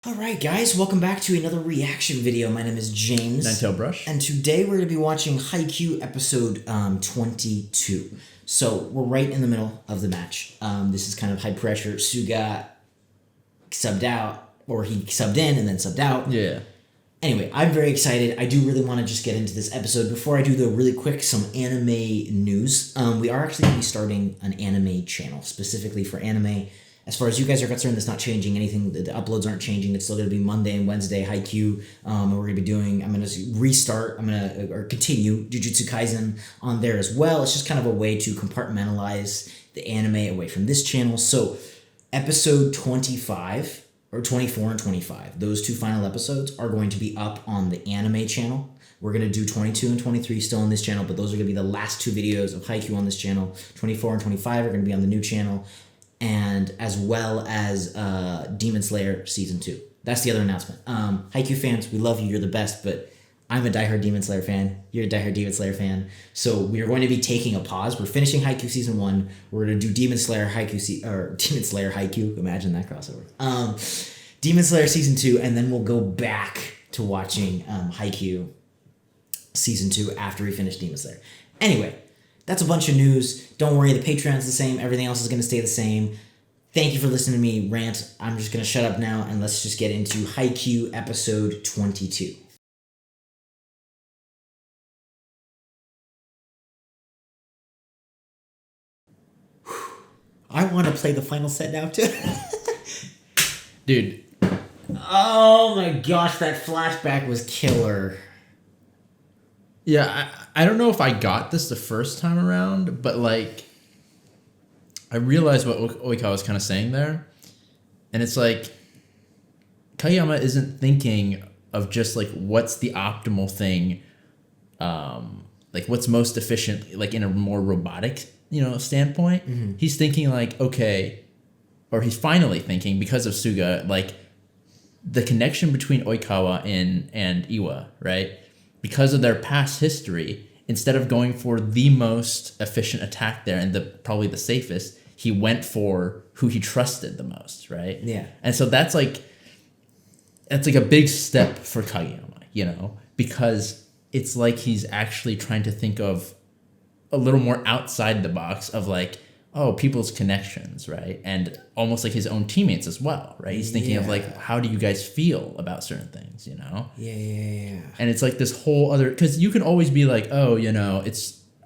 Alright guys, welcome back to another reaction video. My name is James. Ninetailedbrush. And today we're going to be watching Haikyuu episode 22. So we're right in the middle of the match. This is kind of high pressure. Suga subbed out, or he subbed in and then subbed out. Yeah. Anyway, I'm very excited. I do really want to just get into this episode. Before I do, though, really quick, some anime news. We are actually going to be starting an anime channel specifically for anime. As far as you guys are concerned, that's not changing anything. The uploads aren't changing. It's still going to be Monday and Wednesday, Haikyuu. And we're going to be doing, I'm going to restart, or continue Jujutsu Kaisen on there as well. It's just kind of a way to compartmentalize the anime away from this channel. So episode 25, or 24 and 25, those two final episodes are going to be up on the anime channel. We're going to do 22 and 23 still on this channel, but those are going to be the last two videos of Haikyuu on this channel. 24 and 25 are going to be on the new channel, and as well as Demon Slayer Season 2. That's the other announcement. Haikyuu fans, we love you. You're the best, but I'm a diehard Demon Slayer fan. You're a diehard Demon Slayer fan. So we are going to be taking a pause. We're finishing Haikyuu Season 1. We're going to do Demon Slayer Haikyuu. Imagine that crossover. Demon Slayer Season 2, and then we'll go back to watching Haikyuu Season 2 after we finish Demon Slayer. Anyway, that's a bunch of news. Don't worry, the Patreon's the same. Everything else is going to stay the same. Thank you for listening to me rant. I'm just going to shut up now, and let's just get into Haikyuu episode 22. I want to play the final set now, too. Dude. Oh my gosh, that flashback was killer. Yeah, I don't know if I got this the first time around, but like I realized what Oikawa was kind of saying there. And it's like Kageyama isn't thinking of just like what's the optimal thing, like what's most efficient, like in a more robotic, standpoint. Mm-hmm. He's thinking like, okay, or he's finally thinking because of Suga, like the connection between Oikawa and Iwa, right? Because of their past history, instead of going for the most efficient attack there and probably the safest, he went for who he trusted the most, right? Yeah. And so that's like a big step for Kageyama, because it's like he's actually trying to think of a little more outside the box of like, oh, people's connections, right? And almost like his own teammates as well, right? He's thinking of like, how do you guys feel about certain things, Yeah. And it's like this whole other, because you can always be like, oh,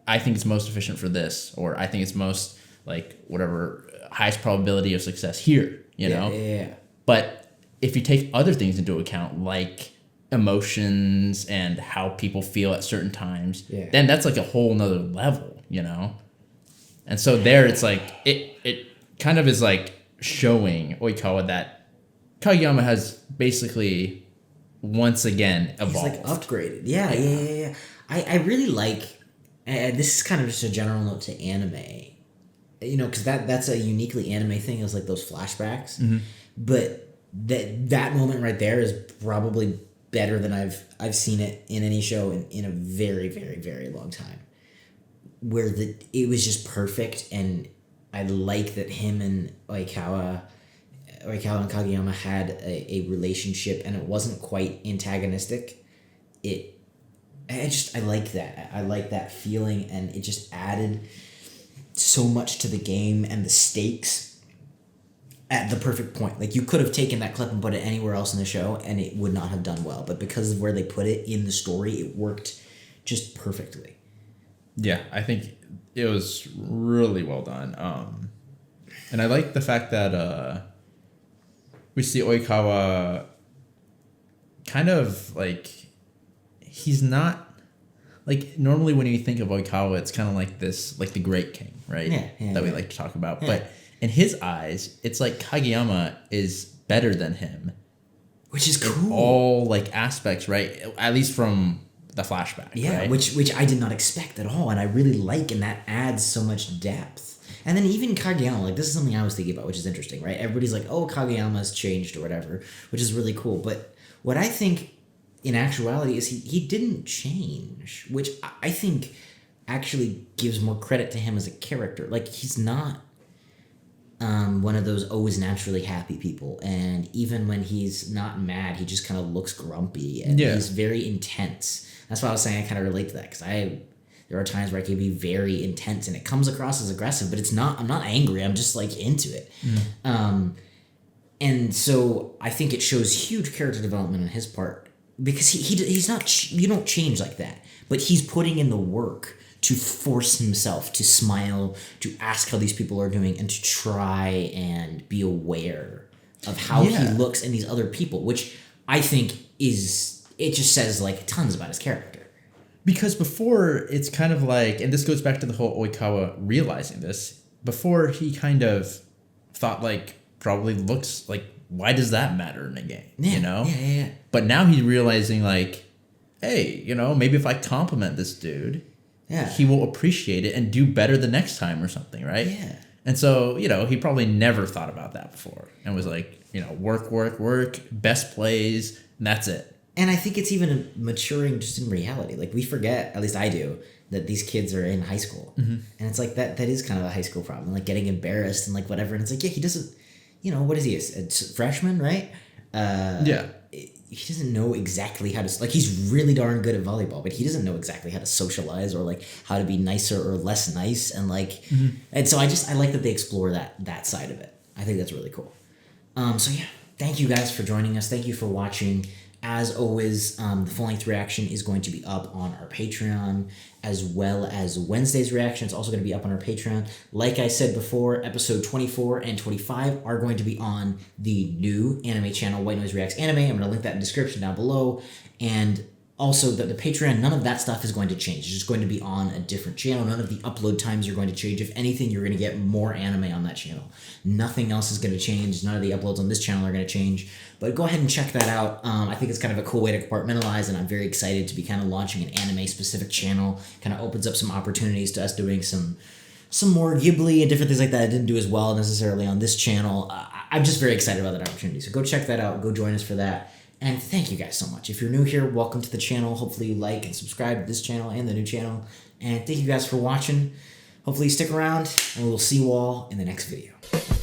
I think it's most efficient for this, or I think it's most like whatever highest probability of success here, Yeah. But if you take other things into account, like emotions and how people feel at certain times, then that's like a whole nother level, And so there, it's like it kind of is like showing Oikawa that Kageyama has basically once again evolved. He's like upgraded. Yeah. I really like, and this is kind of just a general note to anime, because that's a uniquely anime thing. Is like those flashbacks, but that moment right there is probably better than I've seen it in any show in a very, very, very long time. Where it was just perfect, and I like that him and Oikawa and Kageyama had a relationship, and it wasn't quite antagonistic. I like that. I like that feeling, and it just added so much to the game and the stakes at the perfect point. Like, you could have taken that clip and put it anywhere else in the show, and it would not have done well. But because of where they put it in the story, it worked just perfectly. Yeah, I think it was really well done. And I like the fact that we see Oikawa kind of like, he's not, like normally when you think of Oikawa, it's kind of like this, like the Great King, right? That we like to talk about. Yeah. But in his eyes, it's like Kageyama is better than him. Which is cool. In all like aspects, right? At least from the flashback, right? which I did not expect at all, and I really like, and that adds so much depth. And then even Kageyama, like this is something I was thinking about, which is interesting, right? Everybody's like, oh, Kageyama's changed or whatever, which is really cool. But what I think in actuality is he didn't change, which I think actually gives more credit to him as a character. Like, he's not one of those always naturally happy people. And even when he's not mad, he just kind of looks grumpy, and he's very intense. That's why I was saying I kind of relate to that, because there are times where I can be very intense and it comes across as aggressive, but it's not. I'm not angry. I'm just like into it. And so I think it shows huge character development on his part, because he's not. You don't change like that, but he's putting in the work to force himself to smile, to ask how these people are doing, and to try and be aware of how he looks in these other people, which I think it just says like tons about his character. Because before, it's kind of like, and this goes back to the whole Oikawa realizing this, before he kind of thought like, probably looks like, why does that matter in a game? You know? Yeah. But now he's realizing like, hey, maybe if I compliment this dude, he will appreciate it and do better the next time or something, right? Yeah. And so, he probably never thought about that before and was like, work, best plays, and that's it. And I think it's even maturing just in reality. Like, we forget, at least I do, that these kids are in high school. And it's like, that is kind of a high school problem, like getting embarrassed and like whatever. And it's like, he doesn't, what is he, a freshman, right? He doesn't know exactly how to, like, he's really darn good at volleyball, but he doesn't know exactly how to socialize or like how to be nicer or less nice. And like, and so I like that they explore that side of it. I think that's really cool. So yeah, thank you guys for joining us. Thank you for watching. As always, the full-length reaction is going to be up on our Patreon, as well as Wednesday's reaction. It's also going to be up on our Patreon. Like I said before, episode 24 and 25 are going to be on the new anime channel, White Noise Reacts Anime. I'm going to link that in the description down below. And also, the Patreon, none of that stuff is going to change. It's just going to be on a different channel. None of the upload times are going to change. If anything, you're going to get more anime on that channel. Nothing else is going to change. None of the uploads on this channel are going to change. But go ahead and check that out. I think it's kind of a cool way to compartmentalize, and I'm very excited to be kind of launching an anime-specific channel. Kind of opens up some opportunities to us doing some more Ghibli and different things like that I didn't do as well necessarily on this channel. I'm just very excited about that opportunity. So go check that out. Go join us for that. And thank you guys so much. If you're new here, welcome to the channel. Hopefully you like and subscribe to this channel and the new channel. And thank you guys for watching. Hopefully you stick around, and we'll see you all in the next video.